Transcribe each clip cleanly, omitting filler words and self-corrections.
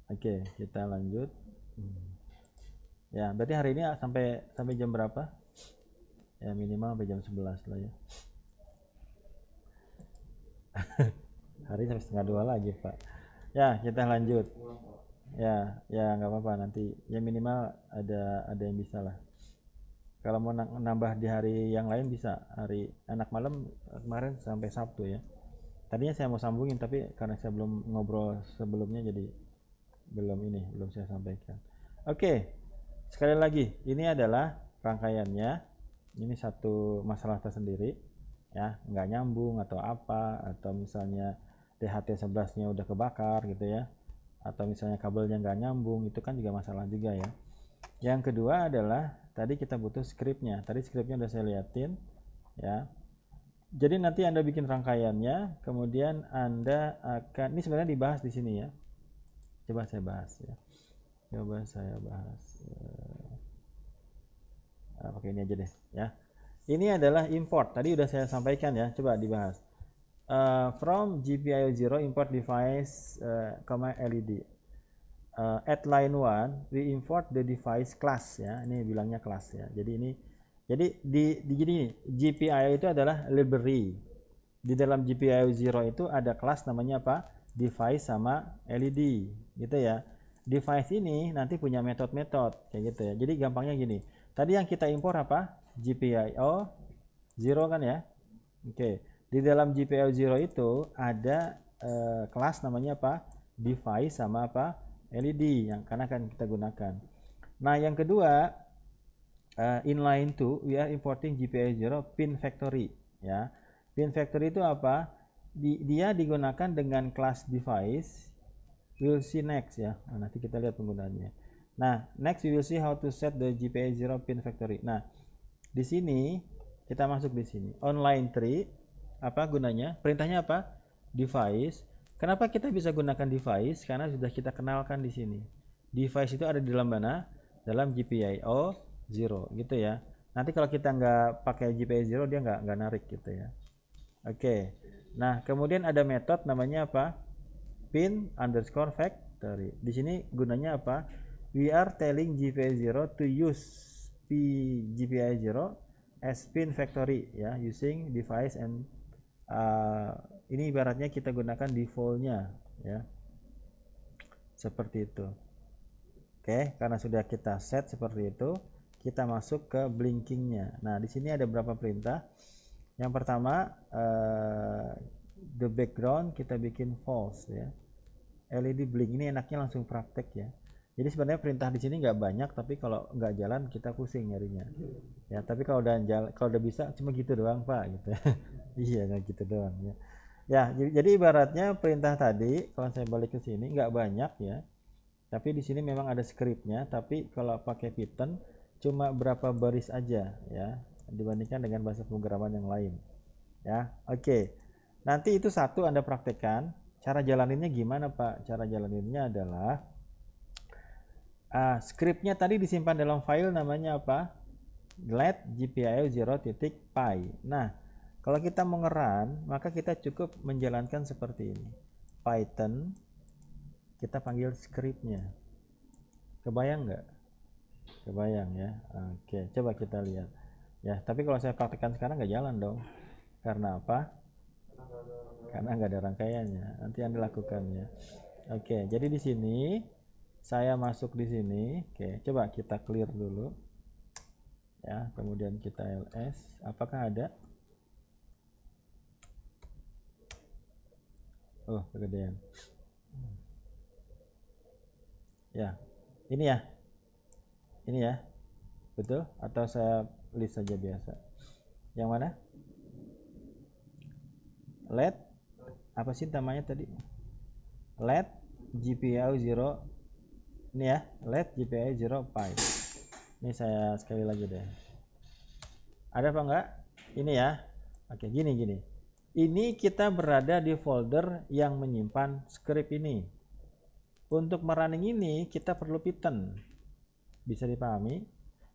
Oke, kita lanjut. Ya, berarti hari ini sampai sampai jam berapa? Ya, minimal sampai jam 11 lah ya. Hari sampai setengah 2 lagi, Pak. Ya, kita lanjut. Ya, ya nggak apa-apa nanti. Ya minimal ada yang bisa lah. Kalau mau nambah di hari yang lain bisa. Hari anak malam kemarin sampai Sabtu ya. Tadinya saya mau sambungin tapi karena saya belum ngobrol sebelumnya jadi belum saya sampaikan. Oke, sekali lagi ini adalah rangkaiannya. Ini satu masalah tersendiri ya, nggak nyambung atau apa, atau misalnya DHT 11-nya udah kebakar gitu ya, atau misalnya kabelnya nggak nyambung, itu kan juga masalah juga ya. Yang kedua adalah tadi kita butuh skripnya. Tadi skripnya udah saya liatin ya. Jadi nanti Anda bikin rangkaiannya, kemudian Anda akan, ini sebenarnya dibahas di sini ya. Coba saya bahas ya. Coba saya bahas. Pakai ini aja deh ya. Ini adalah import. Tadi udah saya sampaikan ya. Coba dibahas. From GPIO 0 import device, LED. At line 1 we import the device class ya. Ini bilangnya class ya. Jadi di gini, GPIO itu adalah library. Di dalam GPIO 0 itu ada kelas namanya apa? Device sama LED gitu ya. Device ini nanti punya metode-metode kayak gitu ya. Jadi gampangnya gini. Tadi yang kita impor apa? GPIO 0 kan ya? Oke. Di dalam GPIO 0 itu ada kelas namanya apa? Device sama apa? LED yang karena akan kita gunakan. Nah, yang kedua, inline 2 we are importing GPIO 0 pin factory ya. Pin factory itu apa? Dia digunakan dengan kelas device. We'll see next ya. Nah, nanti kita lihat penggunaannya. Nah, next we will see how to set the GPIO 0 pin factory. Nah, di sini kita masuk di sini. Online tree apa gunanya? Perintahnya apa? Device. Kenapa kita bisa gunakan device? Karena sudah kita kenalkan di sini. Device itu ada di dalam mana? Dalam GPIO 0 gitu ya. Nanti kalau kita nggak pakai GPIO 0 dia nggak narik gitu ya. Oke. Nah, kemudian ada metode namanya apa? Pin underscore factory. Di sini gunanya apa? We are telling GPIO 0 to use GPIO 0 as pin factory ya, using device and ini ibaratnya kita gunakan defaultnya ya, seperti itu. Oke, karena sudah kita set seperti itu, kita masuk ke blinkingnya. Nah, di sini ada berapa perintah. Yang pertama, the background kita bikin false ya. LED blink ini enaknya langsung praktek ya. Jadi sebenarnya perintah di sini nggak banyak, tapi kalau nggak jalan kita pusing nyarinya. Ya, tapi kalau udah jalan, kalau udah bisa cuma gitu doang Pak gitu. Iya, nggak gitu doang ya. Ya, jadi ibaratnya perintah tadi kalau saya balik ke sini nggak banyak ya. Tapi di sini memang ada skripnya, tapi kalau pakai Python cuma berapa baris aja ya dibandingkan dengan bahasa pemrograman yang lain. Ya, oke. Nanti itu satu Anda praktekkan. Cara jalaninnya gimana Pak? Cara jalaninnya adalah skripnya tadi disimpan dalam file namanya apa? Let GPIO 0.py. Nah, kalau kita mau ngeran, maka kita cukup menjalankan seperti ini. Python, kita panggil skripnya. Kebayang nggak? Kebayang ya. Oke, coba kita lihat. Ya, tapi kalau saya praktekkan sekarang nggak jalan dong. Karena apa? Karena nggak ada rangkaiannya. Nanti Anda lakukan ya. Oke, jadi di sini saya masuk di sini. Oke, coba kita clear dulu. Ya, kemudian kita ls. Apakah ada? Oh, kegedean. Ya, ini ya. Ini ya. Betul? Atau saya list saja biasa? Yang mana? Let apa sih namanya tadi? Let GPIO 0. Ini ya, let GPIO 0 pi. Ini saya sekali lagi deh. Ada apa enggak? Ini ya. Oke, gini. Ini kita berada di folder yang menyimpan script ini. Untuk merunning ini kita perlu Python. Bisa dipahami?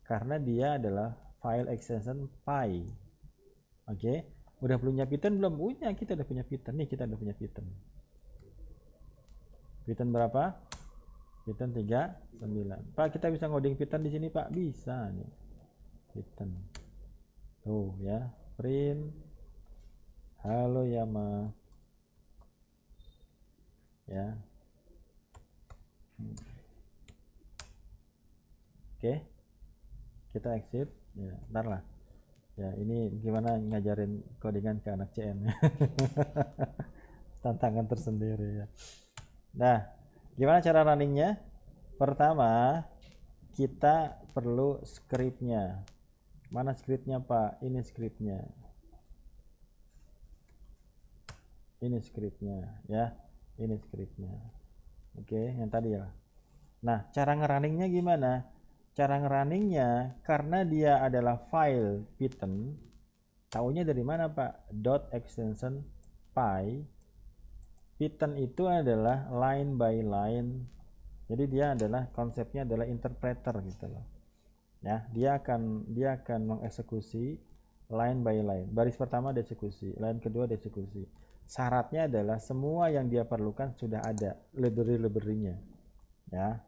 Karena dia adalah file extension py. Oke, udah punya Python belum? Punya, kita udah punya Python. Nih kita udah punya Python. Python berapa? Python 39. Pak, kita bisa ngoding Python di sini, Pak? Bisa nih. Python. Tuh ya, print halo Yama. Ya. Oke. Kita exit. Ya, ntar lah. Ya, ini gimana ngajarin codingan ke anak CN. Tantangan tersendiri ya. Nah, gimana cara runningnya? Pertama, kita perlu scriptnya. Mana scriptnya, Pak? Ini scriptnya. Ini scriptnya ya. Ini scriptnya. Oke, yang tadi ya. Nah, cara ngerunningnya gimana? Cara ngerunningnya karena dia adalah file Python. Taunya dari mana, Pak? Dot extension py. Python itu adalah line by line. Jadi dia adalah konsepnya adalah interpreter gitu loh. Ya, dia akan mengeksekusi line by line. Baris pertama dieksekusi, line kedua dieksekusi. Syaratnya adalah semua yang dia perlukan sudah ada library-library-nya. Ya.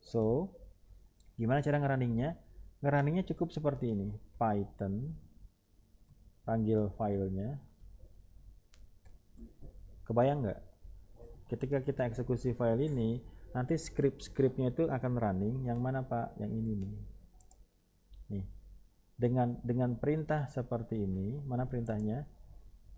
So, gimana cara ngerunningnya? Ngerunningnya cukup seperti ini. Python panggil filenya. Kebayang nggak? Ketika kita eksekusi file ini, nanti script-scriptnya itu akan running. Yang mana, Pak? Yang ini nih. Nih. Dengan perintah seperti ini, mana perintahnya?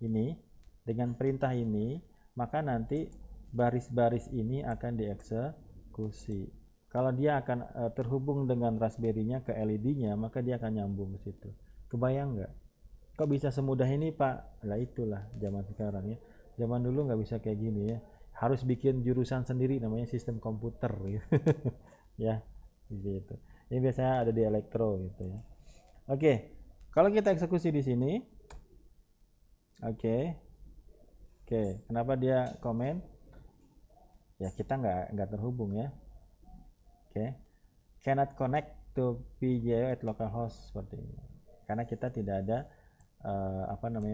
Ini. Dengan perintah ini, maka nanti baris-baris ini akan dieksekusi. Kalau dia akan terhubung dengan Raspberry-nya ke LED-nya, maka dia akan nyambung ke situ. Kebayang nggak? Kok bisa semudah ini, Pak? Lah itulah zaman sekarang ya. Zaman dulu nggak bisa kayak gini ya. Harus bikin jurusan sendiri namanya sistem komputer gitu. Ya, gitu. Ini biasanya ada di elektro gitu ya. Oke. Kalau kita eksekusi di sini, oke. Oke, kenapa dia komen? Ya kita nggak terhubung ya. Oke. Cannot connect to PGIO at localhost seperti ini. Karena kita tidak ada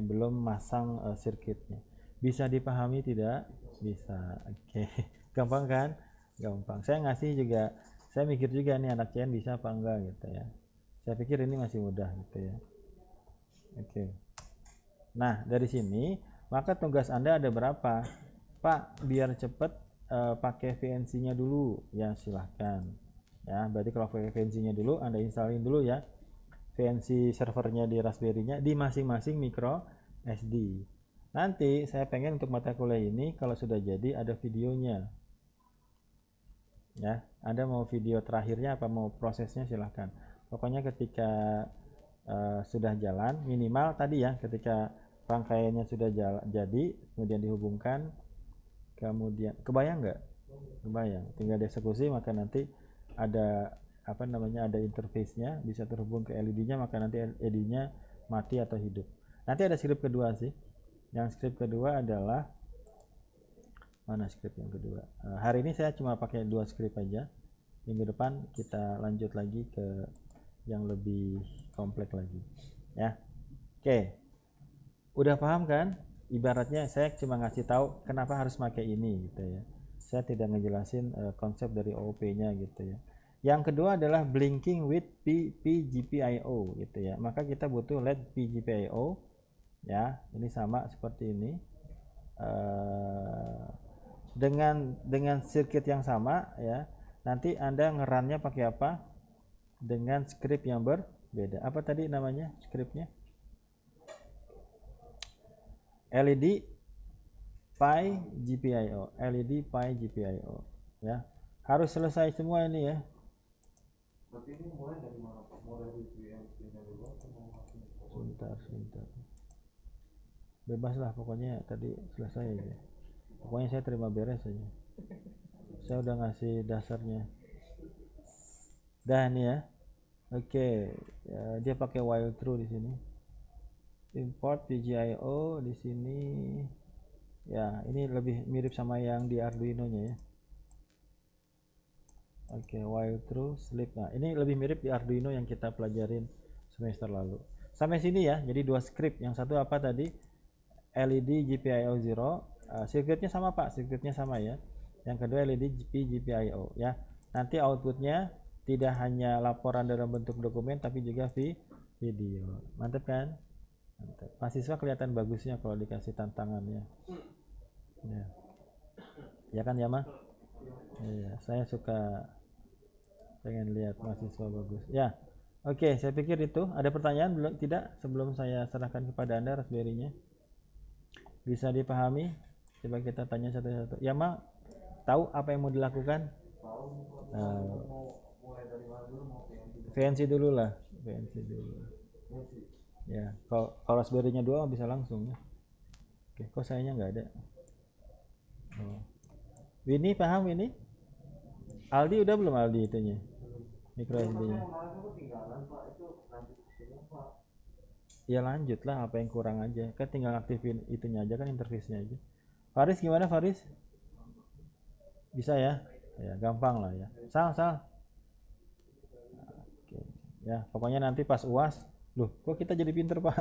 belum masang sirkuitnya. Bisa dipahami tidak? Bisa. Oke. Gampang kan? Gampang. Saya ngasih juga, saya mikir juga nih anak CN bisa apa enggak gitu ya. Saya pikir ini masih mudah gitu ya. Oke. Nah, dari sini maka tugas Anda ada berapa? Pak, biar cepet pakai VNC-nya dulu. Ya, silahkan. Ya, berarti kalau VNC-nya dulu Anda installin dulu ya. VNC servernya di Raspberry-nya di masing-masing micro SD. Nanti saya pengen untuk mata kuliah ini kalau sudah jadi ada videonya. Ya, Anda mau video terakhirnya apa mau prosesnya silahkan. Pokoknya ketika sudah jalan minimal tadi ya, ketika rangkaiannya sudah jadi kemudian dihubungkan, kemudian kebayang nggak? Kebayang. Tinggal dieksekusi maka nanti ada ada interface-nya bisa terhubung ke LED-nya, maka nanti LED-nya mati atau hidup. Nanti ada script kedua sih. Yang script kedua adalah mana script yang kedua? Hari ini saya cuma pakai 2 script aja. Minggu depan kita lanjut lagi ke yang lebih kompleks lagi. Ya. Oke. Udah paham kan? Ibaratnya saya cuma ngasih tahu kenapa harus pakai ini gitu ya. Saya tidak ngejelasin konsep dari OOP-nya gitu ya. Yang kedua adalah blinking with PGPIO gitu ya. Maka kita butuh LED PGPIO ya. Ini sama seperti ini. Dengan sirkuit yang sama ya. Nanti Anda ngerannya pakai apa? Dengan script yang berbeda. Apa tadi namanya scriptnya? LED PyGPIO. LED PyGPIO ya. Harus selesai semua ini ya. Berarti ini mulai dari mana? Mulai dari VNC-nya dulu atau mau langsung? Sebentar. Bebas lah pokoknya tadi selesai aja. Pokoknya saya terima beres aja. Saya udah ngasih dasarnya. Dah nih ya. Oke, ya, dia pakai while true di sini. Import PGIO di sini. Ya, ini lebih mirip sama yang di Arduino-nya ya. Oke, while true sleep. Nah, ini lebih mirip di Arduino yang kita pelajarin semester lalu. Sampai sini ya. Jadi 2 script. Yang satu apa tadi? LED GPIO 0. Sirkuitnya sama Pak, sirkuitnya sama ya. Yang kedua LED GPIO ya. Nanti outputnya tidak hanya laporan dalam bentuk dokumen tapi juga video. Mantap kan? Mantap. Mahasiswa kelihatan bagusnya kalau dikasih tantangannya. Ya, ya kan ya, Mah? Iya, saya suka pengen lihat mahasiswa bagus. Ya, oke, saya pikir itu. Ada pertanyaan belum? Tidak, sebelum saya serahkan kepada Anda Raspberry-nya. Bisa dipahami? Coba kita tanya satu-satu. Ya, Mak, tahu apa yang mau dilakukan? Tahu Eh, mau mulai dari mana dulu, mau PNC VNC dulu lah. VNC dulu. sih. Ya, kalau Raspberry-nya dua bisa langsung ya. Oke, kok sayanya nggak ada? Oh. Winnie paham ini? Aldi udah belum Aldi itunya? Micro SD-nya. Kemarin aku ketinggalan Pak, itu lanjut ke sini Pak. Ya lanjut lah, apa yang kurang aja. Kan tinggal aktifin itunya aja kan, interface-nya aja. Faris gimana Faris? Bisa ya? Ya, gampang lah ya. Sal. Oke. Ya, pokoknya nanti pas UAS, loh, kok kita jadi pinter, Pak?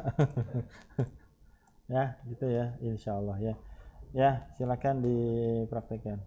Ya, gitu ya, insya Allah ya. Ya, silakan dipraktekkan.